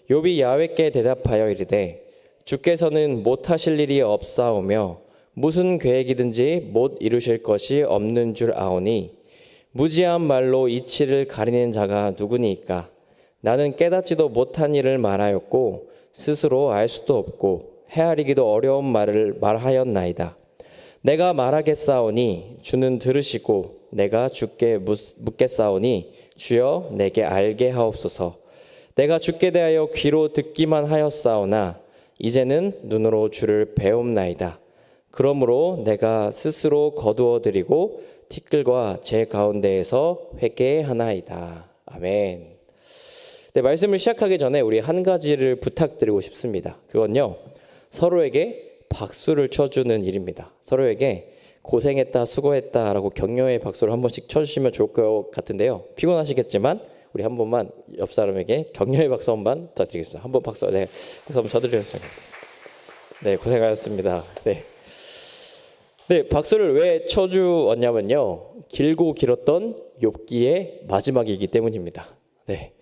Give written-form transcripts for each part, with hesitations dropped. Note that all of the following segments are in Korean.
욥이 야훼께 대답하여 이르되 주께서는 못하실 일이 없사오며 무슨 계획이든지 못 이루실 것이 없는 줄 아오니 무지한 말로 이치를 가리는 자가 누구니이까. 나는 깨닫지도 못한 일을 말하였고 스스로 알 수도 없고 헤아리기도 어려운 말을 말하였나이다. 내가 말하겠사오니 주는 들으시고 내가 주께 묻겠사오니 주여 내게 알게 하옵소서. 내가 주께 대하여 귀로 듣기만 하였사오나 이제는 눈으로 주를 배움나이다. 그러므로 내가 스스로 거두어드리고 티끌과 제 가운데에서 회개하나이다. 아멘. 네, 말씀을 시작하기 전에 우리 한 가지를 부탁드리고 싶습니다. 그건요, 서로에게 박수를 쳐주는 일입니다. 서로에게 고생했다, 수고했다라고 격려의 박수를 한 번씩 쳐주시면 좋을 것 같은데요. 피곤하시겠지만 우리 한 번만 옆 사람에게 격려의 박수 한 번 부탁드리겠습니다. 한번 박수, 네, 박수 한번 쳐드리겠습니다. 네, 고생하셨습니다. 네, 박수를 왜 쳐주었냐면요, 길고 길었던 욥기의 마지막이기 때문입니다. 네,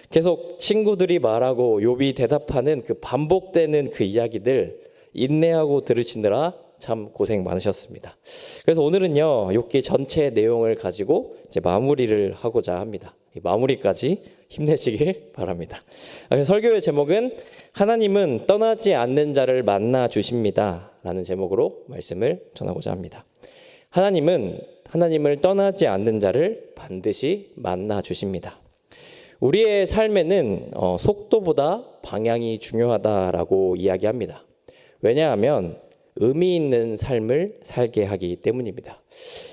계속 친구들이 말하고 욥이 대답하는 그 반복되는 그 이야기들 인내하고 들으시느라 참 고생 많으셨습니다. 그래서 오늘은요, 욥기 전체 내용을 가지고 이제 마무리를 하고자 합니다. 이 마무리까지 힘내시길 바랍니다. 그래서 설교의 제목은 하나님은 떠나지 않는 자를 만나 주십니다 라는 제목으로 말씀을 전하고자 합니다. 하나님을 떠나지 않는 자를 반드시 만나 주십니다. 우리의 삶에는 속도보다 방향이 중요하다라고 이야기합니다. 왜냐하면 의미 있는 삶을 살게 하기 때문입니다.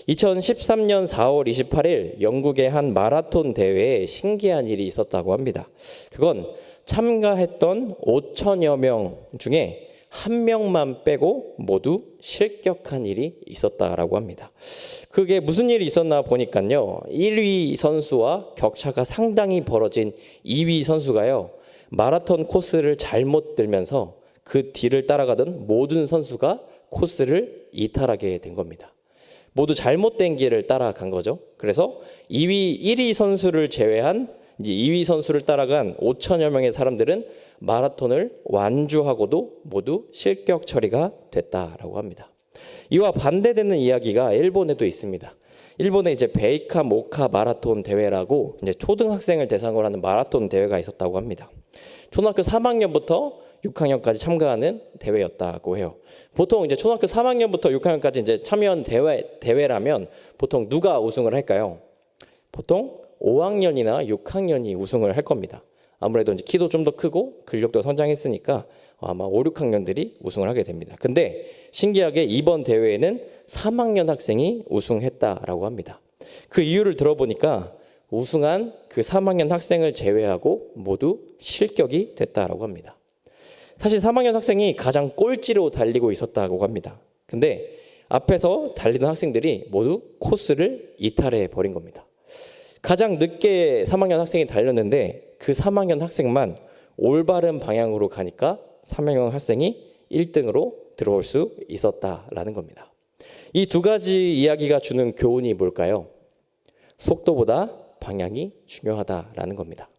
2013년 4월 28일 영국의 한 마라톤 대회에 신기한 일이 있었다고 합니다. 그건 참가했던 5천여 명 중에 한 명만 빼고 모두 실격한 일이 있었다라고 합니다. 그게 무슨 일이 있었나 보니까요, 1위 선수와 격차가 상당히 벌어진 2위 선수가요, 마라톤 코스를 잘못 들면서 그 뒤를 따라가던 모든 선수가 코스를 이탈하게 된 겁니다. 모두 잘못된 길을 따라간 거죠. 그래서 1위 선수를 제외한 이제 2위 선수를 따라간 5천여 명의 사람들은 마라톤을 완주하고도 모두 실격 처리가 됐다라고 합니다. 이와 반대되는 이야기가 일본에도 있습니다. 일본에 이제 베이카 모카 마라톤 대회라고 이제 초등학생을 대상으로 하는 마라톤 대회가 있었다고 합니다. 초등학교 3학년부터 6학년까지 참가하는 대회였다고 해요. 보통 이제 초등학교 3학년부터 6학년까지 이제 참여한 대회라면 보통 누가 우승을 할까요? 보통 5학년이나 6학년이 우승을 할 겁니다. 아무래도 이제 키도 좀 더 크고 근력도 성장했으니까 아마 5, 6학년들이 우승을 하게 됩니다. 근데 신기하게 이번 대회에는 3학년 학생이 우승했다라고 합니다. 그 이유를 들어보니까 우승한 그 3학년 학생을 제외하고 모두 실격이 됐다라고 합니다. 사실 3학년 학생이 가장 꼴찌로 달리고 있었다고 합니다. 근데 앞에서 달리던 학생들이 모두 코스를 이탈해 버린 겁니다. 가장 늦게 3학년 학생이 달렸는데 그 3학년 학생만 올바른 방향으로 가니까 3학년 학생이 1등으로 들어올 수 있었다라는 겁니다. 이 두 가지 이야기가 주는 교훈이 뭘까요? 속도보다 방향이 중요하다라는 겁니다.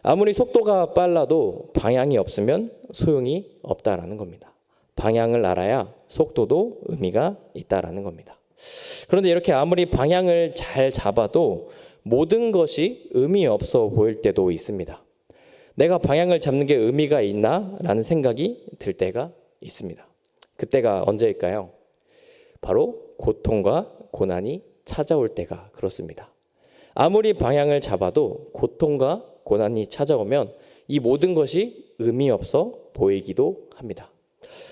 아무리 속도가 빨라도 방향이 없으면 소용이 없다라는 겁니다. 방향을 알아야 속도도 의미가 있다라는 겁니다. 그런데 이렇게 아무리 방향을 잘 잡아도 모든 것이 의미 없어 보일 때도 있습니다. 내가 방향을 잡는 게 의미가 있나? 라는 생각이 들 때가 있습니다. 그때가 언제일까요? 바로 고통과 고난이 찾아올 때가 그렇습니다. 아무리 방향을 잡아도 고통과 고난이 찾아오면 이 모든 것이 의미 없어 보이기도 합니다.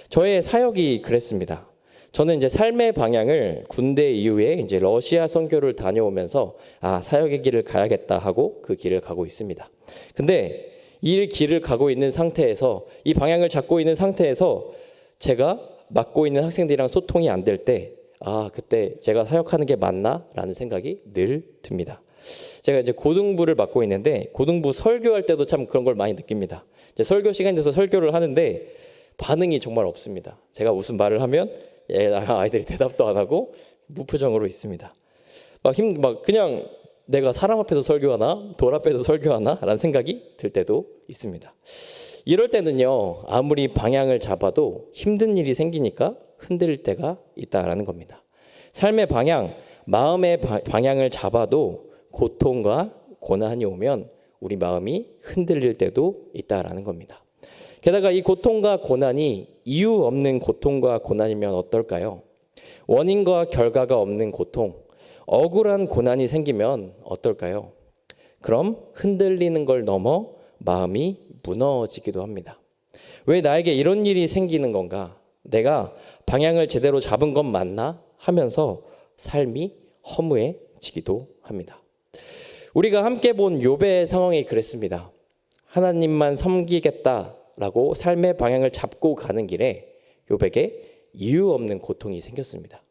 저의 사역이 그랬습니다. 저는 이제 삶의 방향을 군대 이후에 이제 러시아 선교를 다녀오면서 사역의 길을 가야겠다 하고 그 길을 가고 있습니다. 근데 이 길을 가고 있는 상태에서 이 방향을 잡고 있는 상태에서 제가 맡고 있는 학생들이랑 소통이 안 될 때 그때 제가 사역하는 게 맞나? 라는 생각이 늘 듭니다. 제가 이제 고등부를 맡고 있는데 고등부 설교할 때도 참 그런 걸 많이 느낍니다. 이제 설교 시간이 돼서 설교를 하는데 반응이 정말 없습니다. 제가 무슨 말을 하면 아이들이 대답도 안 하고 무표정으로 있습니다. 그냥 내가 사람 앞에서 설교하나 돌 앞에서 설교하나 라는 생각이 들 때도 있습니다. 이럴 때는요, 아무리 방향을 잡아도 힘든 일이 생기니까 흔들릴 때가 있다라는 겁니다. 삶의 방향, 마음의 방향을 잡아도 고통과 고난이 오면 우리 마음이 흔들릴 때도 있다라는 겁니다. 게다가 이 고통과 고난이 이유 없는 고통과 고난이면 어떨까요? 원인과 결과가 없는 고통, 억울한 고난이 생기면 어떨까요? 그럼 흔들리는 걸 넘어 마음이 무너지기도 합니다. 왜 나에게 이런 일이 생기는 건가? 내가 방향을 제대로 잡은 건 맞나? 하면서 삶이 허무해지기도 합니다. 우리가 함께 본 욥의 상황이 그랬습니다. 하나님만 섬기겠다라고 삶의 방향을 잡고 가는 길에 욥에게 이유 없는 고통이 생겼습니다.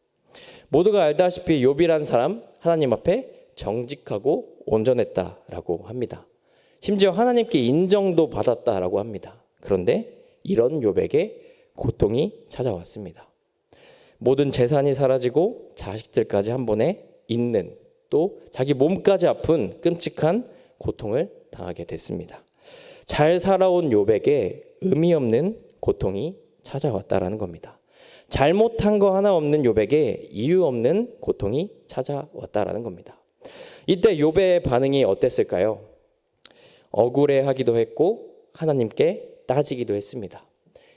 모두가 알다시피 욥이란 사람 하나님 앞에 정직하고 온전했다라고 합니다. 심지어 하나님께 인정도 받았다라고 합니다. 그런데 이런 욥에게 고통이 찾아왔습니다. 모든 재산이 사라지고 자식들까지 한 번에 잃는, 또 자기 몸까지 아픈 끔찍한 고통을 당하게 됐습니다. 잘 살아온 욥에게 의미 없는 고통이 찾아왔다라는 겁니다. 잘못한 거 하나 없는 욥에게 이유 없는 고통이 찾아왔다라는 겁니다. 이때 욥의 반응이 어땠을까요? 억울해하기도 했고 하나님께 따지기도 했습니다.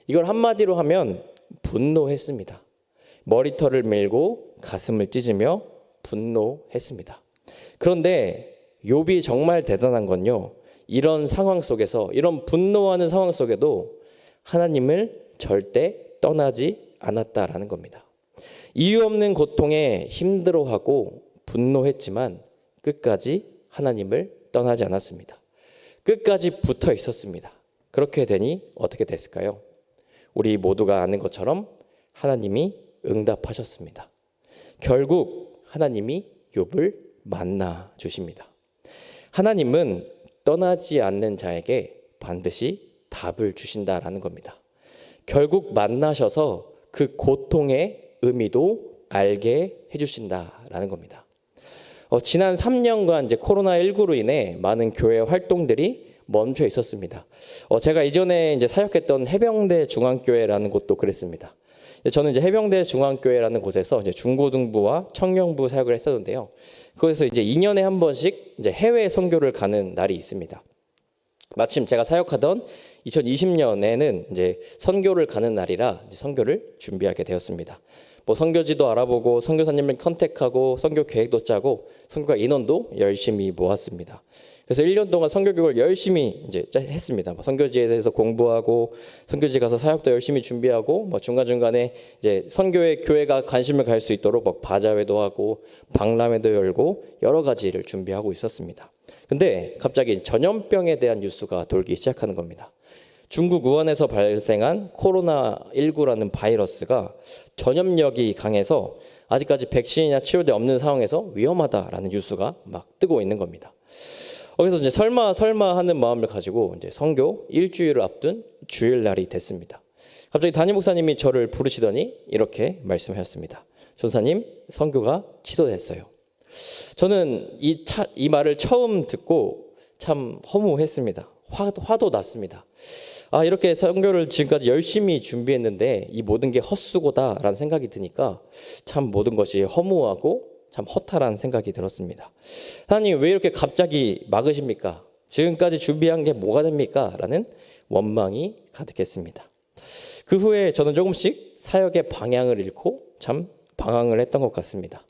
이걸 한마디로 하면 분노했습니다. 머리털을 밀고 가슴을 찢으며 분노했습니다. 그런데 욥이 정말 대단한 건요, 이런 상황 속에서, 이런 분노하는 상황 속에도 하나님을 절대 떠나지 않았다라는 겁니다. 이유 없는 고통에 힘들어하고 분노했지만 끝까지 하나님을 떠나지 않았습니다. 끝까지 붙어 있었습니다. 그렇게 되니 어떻게 됐을까요? 우리 모두가 아는 것처럼 하나님이 응답하셨습니다. 결국 하나님이 욥을 만나 주십니다. 하나님은 떠나지 않는 자에게 반드시 답을 주신다라는 겁니다. 결국 만나셔서 그 고통의 의미도 알게 해주신다라는 겁니다. 지난 3년간 이제 코로나19로 인해 많은 교회 활동들이 멈춰 있었습니다. 제가 이전에 이제 사역했던 해병대 중앙교회라는 곳도 그랬습니다. 저는 이제 해병대 중앙교회라는 곳에서 이제 중고등부와 청년부 사역을 했었는데요. 거기서 이제 2년에 한 번씩 이제 해외 선교를 가는 날이 있습니다. 마침 제가 사역하던 2020년에는 이제 선교를 가는 날이라 이제 선교를 준비하게 되었습니다. 뭐 선교지도 알아보고 선교사님을 컨택하고 선교 계획도 짜고 선교가 인원도 열심히 모았습니다. 그래서 1년 동안 선교 교육을 열심히 이제 했습니다. 뭐 선교지에 대해서 공부하고 선교지 가서 사역도 열심히 준비하고 뭐 중간중간에 이제 선교회 교회가 관심을 갈 수 있도록 뭐 바자회도 하고 박람회도 열고 여러 가지를 준비하고 있었습니다. 근데 갑자기 전염병에 대한 뉴스가 돌기 시작하는 겁니다. 중국 우한에서 발생한 코로나19라는 바이러스가 전염력이 강해서 아직까지 백신이나 치료제 없는 상황에서 위험하다라는 뉴스가 막 뜨고 있는 겁니다. 그래서 이제 설마 하는 마음을 가지고 이제 선교 일주일을 앞둔 주일날이 됐습니다. 갑자기 담임 목사님이 저를 부르시더니 이렇게 말씀하셨습니다. 전사님, 선교가 취소됐어요. 저는 이 말을 처음 듣고 참 허무했습니다. 화도 났습니다. 이렇게 선교를 지금까지 열심히 준비했는데 이 모든 게 헛수고다라는 생각이 드니까 참 모든 것이 허무하고 참 허탈한 생각이 들었습니다. 하나님 왜 이렇게 갑자기 막으십니까? 지금까지 준비한 게 뭐가 됩니까? 라는 원망이 가득했습니다. 그 후에 저는 조금씩 사역의 방향을 잃고 참 방황을 했던 것 같습니다.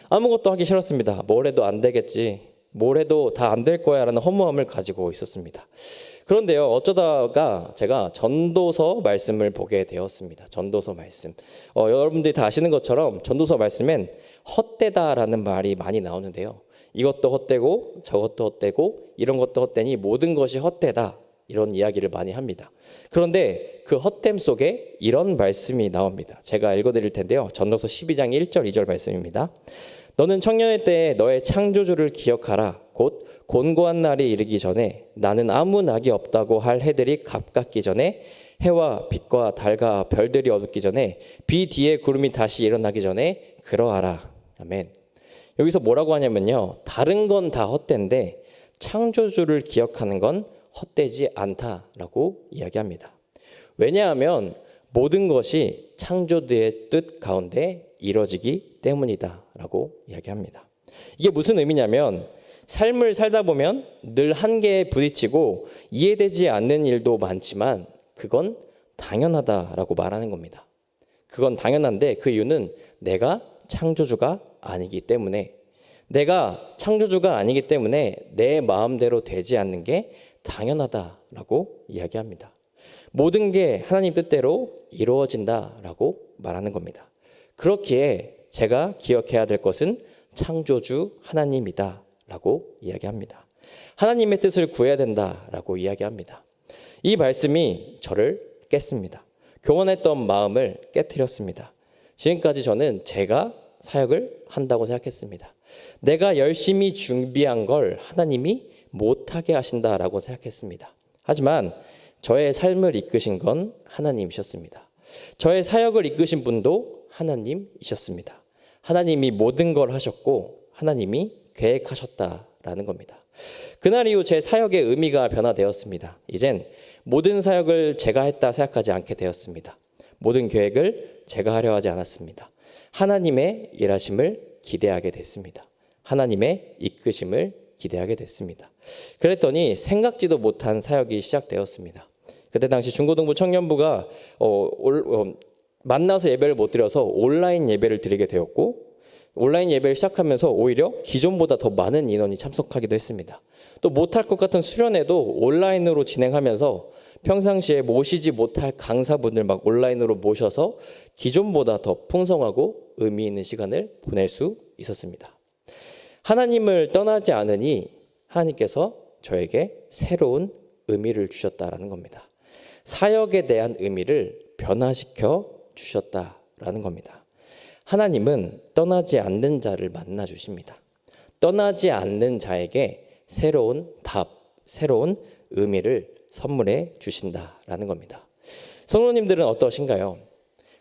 아무것도 하기 싫었습니다. 뭘 해도 안 되겠지, 뭘 해도 다 안 될 거야 라는 허무함을 가지고 있었습니다. 그런데요, 어쩌다가 제가 전도서 말씀을 보게 되었습니다. 전도서 말씀. 여러분들이 다 아시는 것처럼 전도서 말씀엔 헛되다라는 말이 많이 나오는데요. 이것도 헛되고 저것도 헛되고 이런 것도 헛되니 모든 것이 헛되다, 이런 이야기를 많이 합니다. 그런데 그 헛됨 속에 이런 말씀이 나옵니다. 제가 읽어드릴 텐데요. 전도서 12장 1절 2절 말씀입니다. 너는 청년의 때에 너의 창조주를 기억하라. 곧 곤고한 날이 이르기 전에 나는 아무 낙이 없다고 할 해들이 가깝기 전에 해와 빛과 달과 별들이 어둡기 전에 비 뒤에 구름이 다시 일어나기 전에 그러하라. 아멘. 여기서 뭐라고 하냐면요. 다른 건 다 헛된데 창조주를 기억하는 건 헛되지 않다라고 이야기합니다. 왜냐하면 모든 것이 창조주의 뜻 가운데 이루어지기 때문이다라고 이야기합니다. 이게 무슨 의미냐면 삶을 살다 보면 늘 한계에 부딪히고 이해되지 않는 일도 많지만 그건 당연하다라고 말하는 겁니다. 그건 당연한데 그 이유는 내가 창조주가 아니기 때문에, 내가 창조주가 아니기 때문에 내 마음대로 되지 않는 게 당연하다라고 이야기합니다. 모든 게 하나님 뜻대로 이루어진다라고 말하는 겁니다. 그렇기에 제가 기억해야 될 것은 창조주 하나님이다라고 이야기합니다. 하나님의 뜻을 구해야 된다라고 이야기합니다. 이 말씀이 저를 깼습니다. 교만했던 마음을 깨트렸습니다. 지금까지 저는 제가 사역을 한다고 생각했습니다. 내가 열심히 준비한 걸 하나님이 못하게 하신다라고 생각했습니다. 하지만 저의 삶을 이끄신 건 하나님이셨습니다. 저의 사역을 이끄신 분도 하나님이셨습니다. 하나님이 모든 걸 하셨고 하나님이 계획하셨다라는 겁니다. 그날 이후 제 사역의 의미가 변화되었습니다. 이젠 모든 사역을 제가 했다 생각하지 않게 되었습니다. 모든 계획을 제가 하려 하지 않았습니다. 하나님의 일하심을 기대하게 됐습니다. 하나님의 이끄심을 기대하게 됐습니다. 그랬더니 생각지도 못한 사역이 시작되었습니다. 그때 당시 중고등부 청년부가 만나서 예배를 못 드려서 온라인 예배를 드리게 되었고, 온라인 예배를 시작하면서 오히려 기존보다 더 많은 인원이 참석하기도 했습니다. 또 못할 것 같은 수련회도 온라인으로 진행하면서 평상시에 모시지 못할 강사분들 막 온라인으로 모셔서 기존보다 더 풍성하고 의미 있는 시간을 보낼 수 있었습니다. 하나님을 떠나지 않으니 하나님께서 저에게 새로운 의미를 주셨다라는 겁니다. 사역에 대한 의미를 변화시켜 주셨다라는 겁니다. 하나님은 떠나지 않는 자를 만나 주십니다. 떠나지 않는 자에게 새로운 답, 새로운 의미를 선물해 주신다라는 겁니다. 성도님들은 어떠신가요?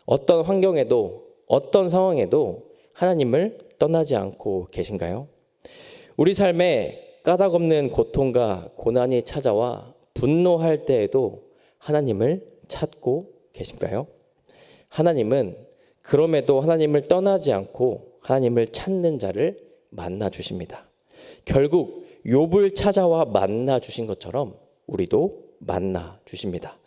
어떤 환경에도 어떤 상황에도 하나님을 떠나지 않고 계신가요? 우리 삶에 까닭없는 고통과 고난이 찾아와 분노할 때에도 하나님을 찾고 계신가요? 하나님은 그럼에도 하나님을 떠나지 않고 하나님을 찾는 자를 만나 주십니다. 결국 욥을 찾아와 만나 주신 것처럼 우리도 만나 주십니다.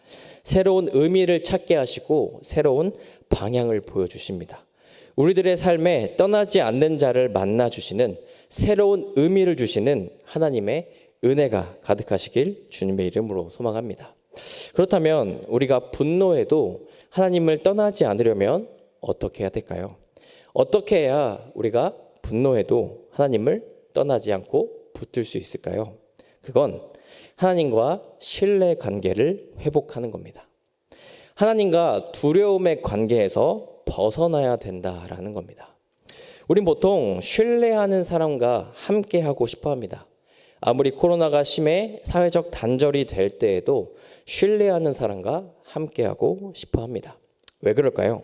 새로운 의미를 찾게 하시고 새로운 방향을 보여주십니다. 우리들의 삶에 떠나지 않는 자를 만나 주시는, 새로운 의미를 주시는 하나님의 은혜가 가득하시길 주님의 이름으로 소망합니다. 그렇다면 우리가 분노해도 하나님을 떠나지 않으려면 어떻게 해야 될까요? 어떻게 해야 우리가 분노해도 하나님을 떠나지 않고 붙들 수 있을까요? 그건 하나님과 신뢰 관계를 회복하는 겁니다. 하나님과 두려움의 관계에서 벗어나야 된다라는 겁니다. 우린 보통 신뢰하는 사람과 함께 하고 싶어 합니다. 아무리 코로나가 심해 사회적 단절이 될 때에도 신뢰하는 사람과 함께 하고 싶어 합니다. 왜 그럴까요?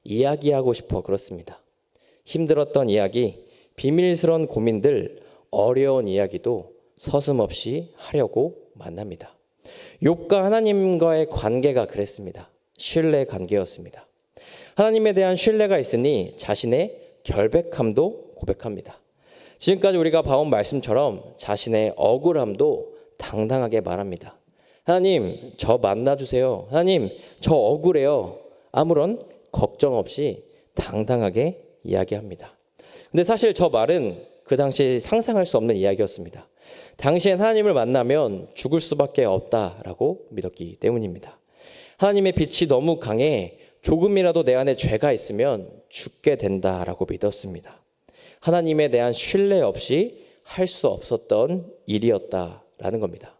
이야기하고 싶어 그렇습니다. 힘들었던 이야기, 비밀스러운 고민들, 어려운 이야기도 서슴없이 하려고 만납니다. 욥과 하나님과의 관계가 그랬습니다. 신뢰 관계였습니다. 하나님에 대한 신뢰가 있으니 자신의 결백함도 고백합니다. 지금까지 우리가 봐온 말씀처럼 자신의 억울함도 당당하게 말합니다. 하나님, 저 만나주세요. 하나님, 저 억울해요. 아무런 걱정 없이 당당하게 이야기합니다. 근데 사실 저 말은 그 당시 상상할 수 없는 이야기였습니다. 당시엔 하나님을 만나면 죽을 수밖에 없다라고 믿었기 때문입니다. 하나님의 빛이 너무 강해 조금이라도 내 안에 죄가 있으면 죽게 된다라고 믿었습니다. 하나님에 대한 신뢰 없이 할 수 없었던 일이었다라는 겁니다.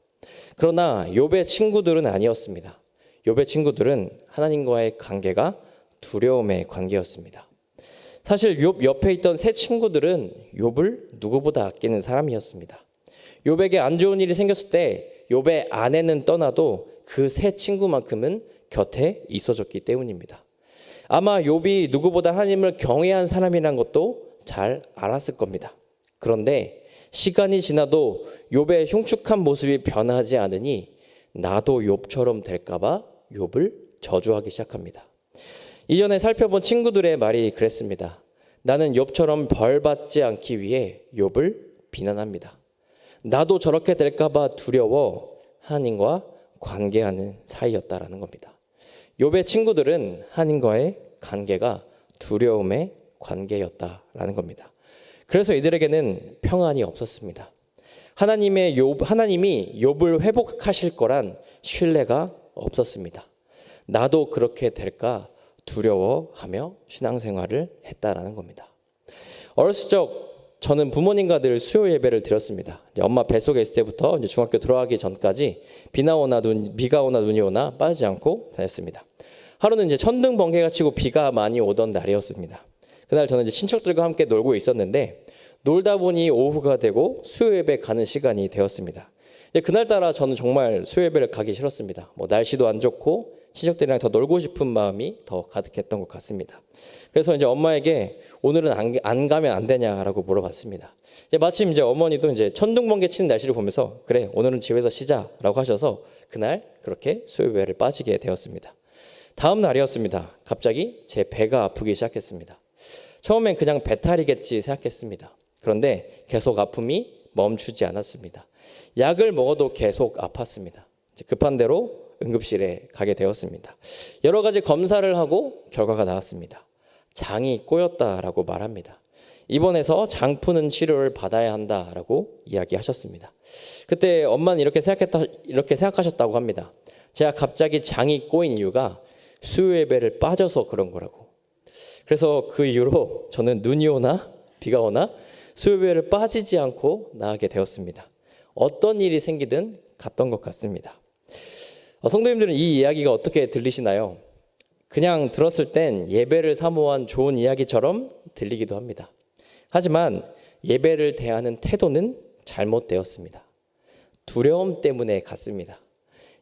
그러나 욥의 친구들은 아니었습니다. 욥의 친구들은 하나님과의 관계가 두려움의 관계였습니다. 사실 욥 옆에 있던 세 친구들은 욥을 누구보다 아끼는 사람이었습니다. 욥에게 안 좋은 일이 생겼을 때 욥의 아내는 떠나도 그 세 친구만큼은 곁에 있어줬기 때문입니다. 아마 욥이 누구보다 하나님을 경외한 사람이란 것도 잘 알았을 겁니다. 그런데 시간이 지나도 욥의 흉측한 모습이 변하지 않으니 나도 욥처럼 될까봐 욥을 저주하기 시작합니다. 이전에 살펴본 친구들의 말이 그랬습니다. 나는 욥처럼 벌 받지 않기 위해 욥을 비난합니다. 나도 저렇게 될까봐 두려워 하나님과 관계하는 사이였다라는 겁니다. 욥의 친구들은 하나님과의 관계가 두려움의 관계였다라는 겁니다. 그래서 이들에게는 평안이 없었습니다. 하나님이 욥을 회복하실 거란 신뢰가 없었습니다. 나도 그렇게 될까 두려워하며 신앙생활을 했다라는 겁니다. 어렸을 적 저는 부모님과 늘 수요 예배를 드렸습니다. 이제 엄마 뱃속에 있을 때부터 이제 중학교 들어가기 전까지 비가 오나 눈이 오나 빠지지 않고 다녔습니다. 하루는 이제 천둥 번개가 치고 비가 많이 오던 날이었습니다. 그날 저는 이제 친척들과 함께 놀고 있었는데 놀다 보니 오후가 되고 수요 예배 가는 시간이 되었습니다. 그날따라 저는 정말 수요 예배를 가기 싫었습니다. 날씨도 안 좋고 친척들이랑 더 놀고 싶은 마음이 더 가득했던 것 같습니다. 그래서 이제 엄마에게 오늘은 안 가면 안 되냐라고 물어봤습니다. 마침 이제 어머니도 이제 천둥 번개 치는 날씨를 보면서 그래 오늘은 집에서 쉬자라고 하셔서 그날 그렇게 수요 예배를 빠지게 되었습니다. 다음 날이었습니다. 갑자기 제 배가 아프기 시작했습니다. 처음엔 그냥 배탈이겠지 생각했습니다. 그런데 계속 아픔이 멈추지 않았습니다. 약을 먹어도 계속 아팠습니다. 급한 대로 응급실에 가게 되었습니다. 여러 가지 검사를 하고 결과가 나왔습니다. 장이 꼬였다라고 말합니다. 입원해서 장 푸는 치료를 받아야 한다라고 이야기하셨습니다. 그때 엄마는 이렇게 생각하셨다고 합니다. 제가 갑자기 장이 꼬인 이유가 수요 예배를 빠져서 그런 거라고. 그래서 그 이후로 저는 눈이 오나 비가 오나 수요 예배를 빠지지 않고 나가게 되었습니다. 어떤 일이 생기든 갔던 것 같습니다. 성도님들은 이 이야기가 어떻게 들리시나요? 그냥 들었을 땐 예배를 사모한 좋은 이야기처럼 들리기도 합니다. 하지만 예배를 대하는 태도는 잘못되었습니다. 두려움 때문에 갔습니다.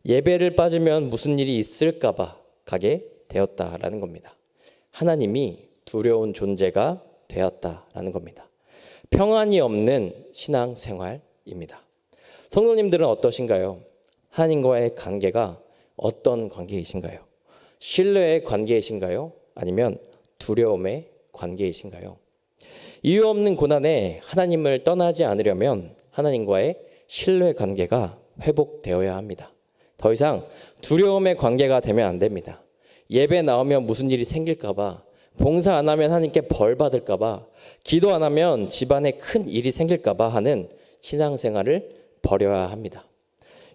예배를 빠지면 무슨 일이 있을까 봐 가게 되었다라는 겁니다. 하나님이 두려운 존재가 되었다라는 겁니다. 평안이 없는 신앙생활입니다. 성도님들은 어떠신가요? 하나님과의 관계가 어떤 관계이신가요? 신뢰의 관계이신가요? 아니면 두려움의 관계이신가요? 이유 없는 고난에 하나님을 떠나지 않으려면 하나님과의 신뢰 관계가 회복되어야 합니다. 더 이상 두려움의 관계가 되면 안 됩니다. 예배 나오면 무슨 일이 생길까 봐, 봉사 안 하면 하나님께 벌 받을까 봐, 기도 안 하면 집안에 큰 일이 생길까 봐 하는 신앙생활을 버려야 합니다.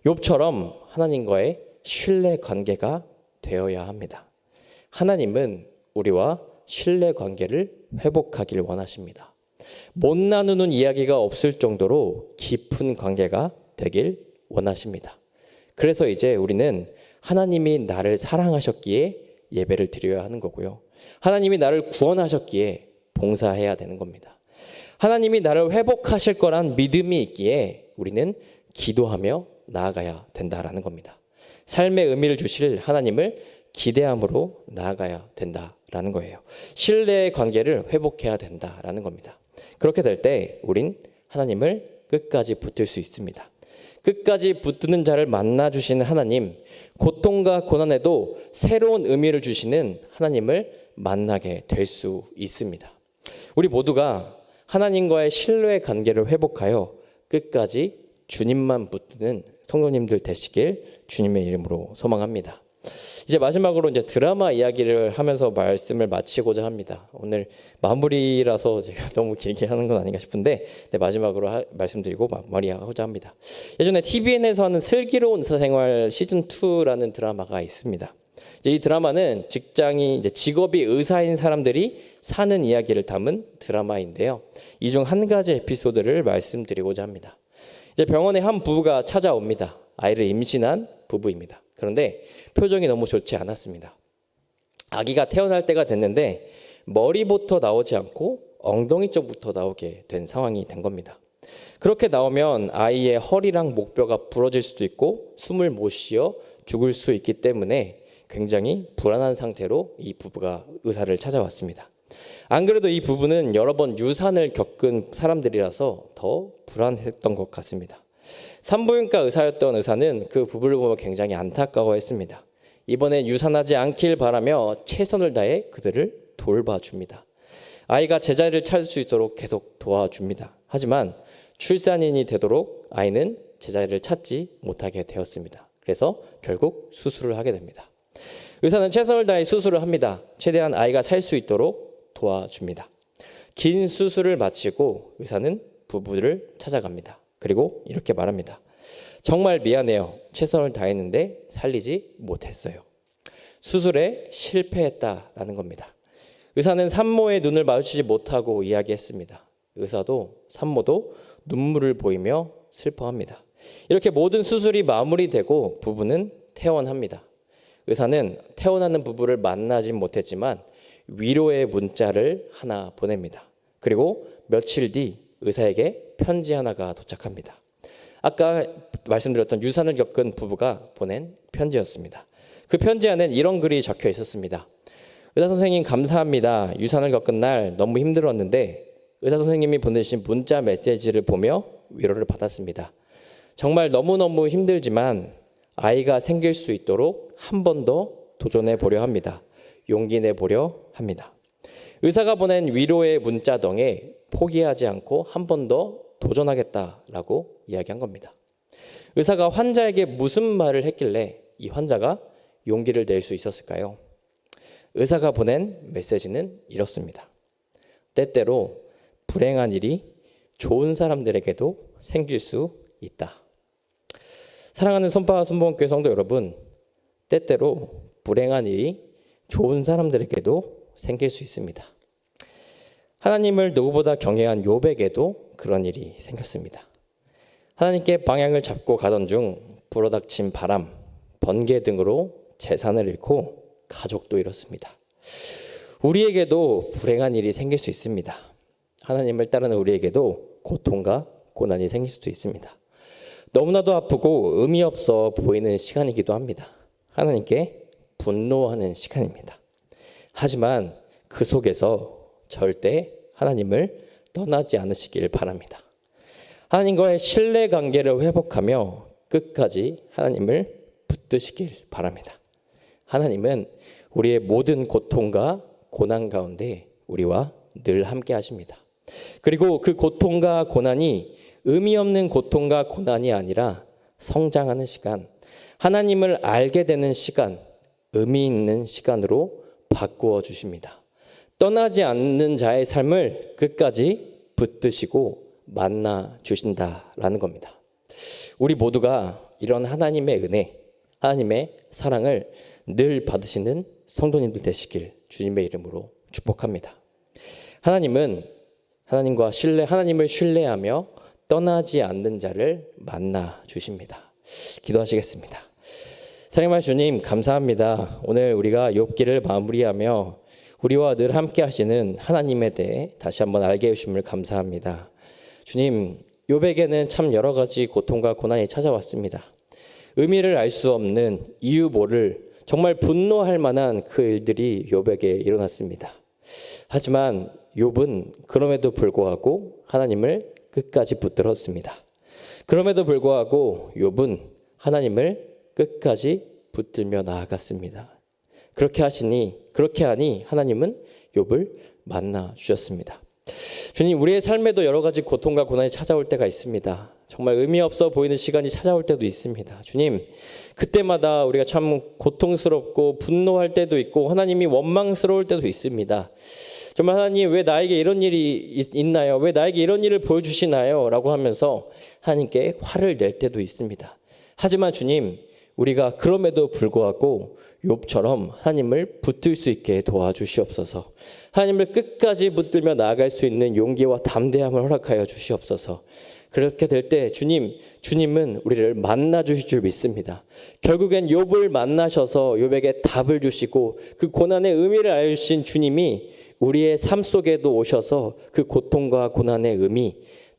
욥처럼 하나님과의 신뢰 관계가 되어야 합니다. 하나님은 우리와 신뢰 관계를 회복하길 원하십니다. 못 나누는 이야기가 없을 정도로 깊은 관계가 되길 원하십니다. 그래서 이제 우리는 하나님이 나를 사랑하셨기에 예배를 드려야 하는 거고요. 하나님이 나를 구원하셨기에 봉사해야 되는 겁니다. 하나님이 나를 회복하실 거란 믿음이 있기에 우리는 기도하며 나아가야 된다라는 겁니다. 삶의 의미를 주실 하나님을 기대함으로 나아가야 된다라는 거예요. 신뢰의 관계를 회복해야 된다라는 겁니다. 그렇게 될 때 우린 하나님을 끝까지 붙들 수 있습니다. 끝까지 붙드는 자를 만나 주시는 하나님, 고통과 고난에도 새로운 의미를 주시는 하나님을 만나게 될 수 있습니다. 우리 모두가 하나님과의 신뢰의 관계를 회복하여 끝까지 주님만 붙드는 성도님들 되시길 주님의 이름으로 소망합니다. 이제 마지막으로 이제 드라마 이야기를 하면서 말씀을 마치고자 합니다. 오늘 마무리라서 제가 너무 길게 하는 건 아닌가 싶은데 마지막으로 말씀드리고 마무리하고자 합니다. 예전에 TVN에서 하는 슬기로운 의사생활 시즌2라는 드라마가 있습니다. 이 드라마는 직업이 의사인 사람들이 사는 이야기를 담은 드라마인데요. 이 중 한 가지 에피소드를 말씀드리고자 합니다. 이제 병원에 한 부부가 찾아옵니다. 아이를 임신한 부부입니다. 그런데 표정이 너무 좋지 않았습니다. 아기가 태어날 때가 됐는데 머리부터 나오지 않고 엉덩이 쪽부터 나오게 된 상황이 된 겁니다. 그렇게 나오면 아이의 허리랑 목뼈가 부러질 수도 있고 숨을 못 쉬어 죽을 수 있기 때문에 굉장히 불안한 상태로 이 부부가 의사를 찾아왔습니다. 안 그래도 이 부부는 여러 번 유산을 겪은 사람들이라서 더 불안했던 것 같습니다. 산부인과 의사였던 의사는 그 부부를 보며 굉장히 안타까워했습니다. 이번엔 유산하지 않길 바라며 최선을 다해 그들을 돌봐줍니다. 아이가 제자리를 찾을 수 있도록 계속 도와줍니다. 하지만 출산인이 되도록 아이는 제자리를 찾지 못하게 되었습니다. 그래서 결국 수술을 하게 됩니다. 의사는 최선을 다해 수술을 합니다. 최대한 아이가 살 수 있도록 도와줍니다. 긴 수술을 마치고 의사는 부부를 찾아갑니다. 그리고 이렇게 말합니다. 정말 미안해요. 최선을 다했는데 살리지 못했어요. 수술에 실패했다라는 겁니다. 의사는 산모의 눈을 마주치지 못하고 이야기했습니다. 의사도 산모도 눈물을 보이며 슬퍼합니다. 이렇게 모든 수술이 마무리되고 부부는 퇴원합니다. 의사는 퇴원하는 부부를 만나지 못했지만 위로의 문자를 하나 보냅니다. 그리고 며칠 뒤 의사에게 편지 하나가 도착합니다. 아까 말씀드렸던 유산을 겪은 부부가 보낸 편지였습니다. 그 편지 안엔 이런 글이 적혀 있었습니다. 의사 선생님 감사합니다. 유산을 겪은 날 너무 힘들었는데 의사 선생님이 보내신 문자 메시지를 보며 위로를 받았습니다. 정말 너무너무 힘들지만 아이가 생길 수 있도록 한 번 더 도전해 보려 합니다. 용기 내보려 합니다. 의사가 보낸 위로의 문자덩에 포기하지 않고 한 번 더 도전하겠다라고 이야기한 겁니다. 의사가 환자에게 무슨 말을 했길래 이 환자가 용기를 낼 수 있었을까요? 의사가 보낸 메시지는 이렇습니다. 때때로 불행한 일이 좋은 사람들에게도 생길 수 있다. 사랑하는 손바와 손봉교회 성도 여러분, 때때로 불행한 일이 좋은 사람들에게도 생길 수 있습니다. 하나님을 누구보다 경외한 욥에게도 그런 일이 생겼습니다. 하나님께 방향을 잡고 가던 중 불어닥친 바람, 번개 등으로 재산을 잃고 가족도 잃었습니다. 우리에게도 불행한 일이 생길 수 있습니다. 하나님을 따르는 우리에게도 고통과 고난이 생길 수도 있습니다. 너무나도 아프고 의미 없어 보이는 시간이기도 합니다. 하나님께 분노하는 시간입니다. 하지만 그 속에서 절대 하나님을 떠나지 않으시길 바랍니다. 하나님과의 신뢰 관계를 회복하며 끝까지 하나님을 붙드시길 바랍니다. 하나님은 우리의 모든 고통과 고난 가운데 우리와 늘 함께 하십니다. 그리고 그 고통과 고난이 의미 없는 고통과 고난이 아니라 성장하는 시간, 하나님을 알게 되는 시간, 의미 있는 시간으로 바꾸어 주십니다. 떠나지 않는 자의 삶을 끝까지 붙드시고 만나 주신다라는 겁니다. 우리 모두가 이런 하나님의 은혜, 하나님의 사랑을 늘 받으시는 성도님들 되시길 주님의 이름으로 축복합니다. 하나님은 하나님을 신뢰하며 떠나지 않는 자를 만나 주십니다. 기도하시겠습니다. 사랑하는 주님 감사합니다. 오늘 우리가 욥기를 마무리하며 우리와 늘 함께 하시는 하나님에 대해 다시 한번 알게 해주심을 감사합니다. 주님, 욥에게는 참 여러 가지 고통과 고난이 찾아왔습니다. 의미를 알 수 없는 이유 모를 정말 분노할 만한 그 일들이 욥에게 일어났습니다. 하지만 욥은 그럼에도 불구하고 하나님을 끝까지 붙들었습니다. 그럼에도 불구하고 욥은 하나님을 끝까지 붙들며 나아갔습니다. 그렇게 하니 하나님은 욥을 만나 주셨습니다. 주님, 우리의 삶에도 여러 가지 고통과 고난이 찾아올 때가 있습니다. 정말 의미 없어 보이는 시간이 찾아올 때도 있습니다. 주님, 그때마다 우리가 참 고통스럽고 분노할 때도 있고 하나님이 원망스러울 때도 있습니다. 정말 하나님 왜 나에게 이런 일이 있나요? 왜 나에게 이런 일을 보여주시나요? 라고 하면서 하나님께 화를 낼 때도 있습니다. 하지만 주님, 우리가 그럼에도 불구하고 욥처럼 하나님을 붙들 수 있게 도와주시옵소서. 하나님을 끝까지 붙들며 나아갈 수 있는 용기와 담대함을 허락하여 주시옵소서. 그렇게 될 때 주님은 우리를 만나 주실 줄 믿습니다. 결국엔 욥을 만나셔서 욥에게 답을 주시고 그 고난의 의미를 알려주신 주님이 우리의 삶 속에도 오셔서 그 고통과 고난의 의미,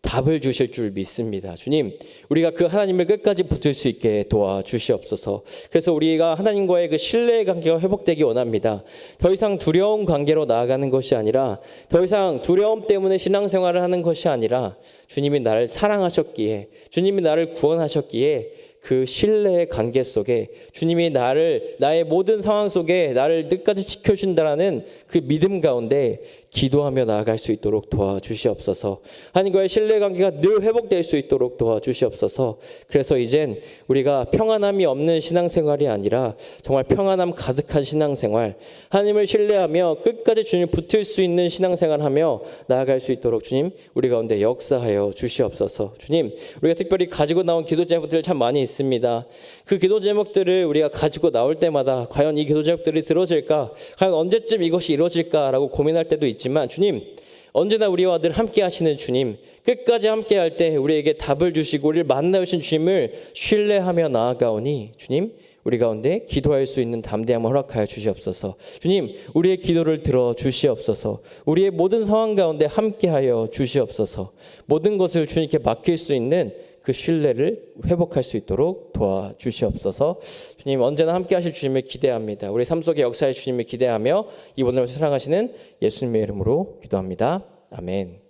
답을 주실 줄 믿습니다. 주님, 우리가 그 하나님을 끝까지 붙들 수 있게 도와주시옵소서. 그래서 우리가 하나님과의 그 신뢰의 관계가 회복되기 원합니다. 더 이상 두려운 관계로 나아가는 것이 아니라, 더 이상 두려움 때문에 신앙생활을 하는 것이 아니라, 주님이 나를 사랑하셨기에, 주님이 나를 구원하셨기에 그 신뢰의 관계 속에 주님이 나의 모든 상황 속에 나를 끝까지 지켜준다라는 그 믿음 가운데 기도하며 나아갈 수 있도록 도와주시옵소서. 하나님과의 신뢰관계가 늘 회복될 수 있도록 도와주시옵소서. 그래서 이젠 우리가 평안함이 없는 신앙생활이 아니라 정말 평안함 가득한 신앙생활, 하나님을 신뢰하며 끝까지 주님 붙을 수 있는 신앙생활하며 나아갈 수 있도록 주님 우리 가운데 역사하여 주시옵소서. 주님, 우리가 특별히 가지고 나온 기도 제목들 참 많이 있습니다. 그 기도 제목들을 우리가 가지고 나올 때마다 과연 이 기도 제목들이 들어질까, 과연 언제쯤 이것이 이루어질까라고 고민할 때도 있지만, 주님 언제나 우리와 늘 함께 하시는 주님, 끝까지 함께 할 때 우리에게 답을 주시고 우리를 만나주신 주님을 신뢰하며 나아가오니 주님 우리 가운데 기도할 수 있는 담대함을 허락하여 주시옵소서. 주님, 우리의 기도를 들어 주시옵소서. 우리의 모든 상황 가운데 함께하여 주시옵소서. 모든 것을 주님께 맡길 수 있는 그 신뢰를 회복할 수 있도록 도와주시옵소서. 주님, 언제나 함께 하실 주님을 기대합니다. 우리 삶 속의 역사의 주님을 기대하며 이번을 사랑하시는 예수님의 이름으로 기도합니다. 아멘.